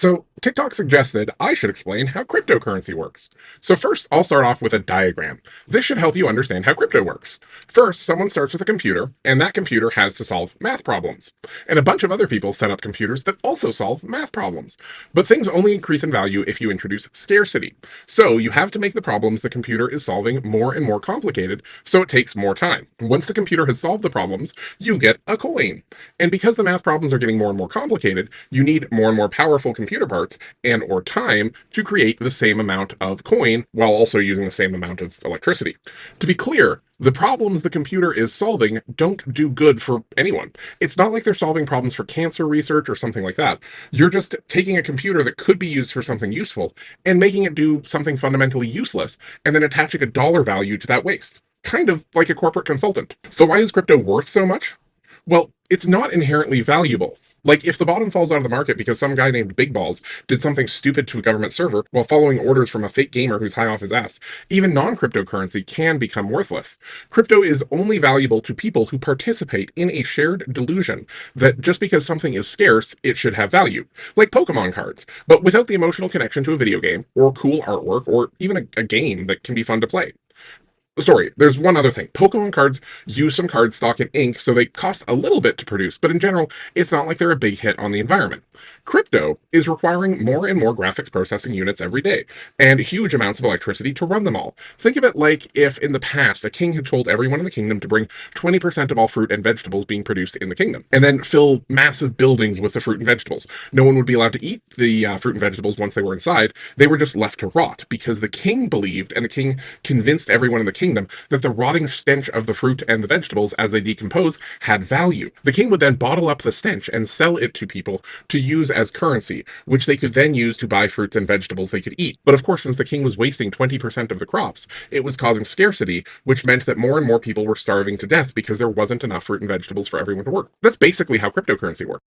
So, TikTok suggested I should explain how cryptocurrency works. So, first, I'll start off with a diagram. This should help you understand how crypto works. First, someone starts with a computer, and that computer has to solve math problems. And a bunch of other people set up computers that also solve math problems. But things only increase in value if you introduce scarcity. So, you have to make the problems the computer is solving more and more complicated, so it takes more time. Once the computer has solved the problems, you get a coin. And because the math problems are getting more and more complicated, you need more and more powerful computer parts and or time to create the same amount of coin while also using the same amount of electricity. To be clear, the problems the computer is solving don't do good for anyone. It's not like they're solving problems for cancer research or something like that. You're just taking a computer that could be used for something useful and making it do something fundamentally useless and then attaching a dollar value to that waste. Kind of like a corporate consultant. So why is crypto worth so much? Well, it's not inherently valuable. Like, if the bottom falls out of the market because some guy named Big Balls did something stupid to a government server while following orders from a fake gamer who's high off his ass, even non cryptocurrency can become worthless. Crypto is only valuable to people who participate in a shared delusion that just because something is scarce, it should have value. Like Pokemon cards, but without the emotional connection to a video game, or cool artwork, or even a game that can be fun to play. Sorry, there's one other thing. Pokemon cards use some card stock and ink, so they cost a little bit to produce, but in general, it's not like they're a big hit on the environment. Crypto is requiring more and more graphics processing units every day, and huge amounts of electricity to run them all. Think of it like if in the past a king had told everyone in the kingdom to bring 20% of all fruit and vegetables being produced in the kingdom, and then fill massive buildings with the fruit and vegetables. No one would be allowed to eat the fruit and vegetables once they were inside. They were just left to rot because the king believed, and the king convinced everyone in the kingdom that the rotting stench of the fruit and the vegetables as they decompose had value. The king would then bottle up the stench and sell it to people to use as currency, which they could then use to buy fruits and vegetables they could eat. But of course, since the king was wasting 20% of the crops, it was causing scarcity, which meant that more and more people were starving to death because there wasn't enough fruit and vegetables for everyone to work. That's basically how cryptocurrency works.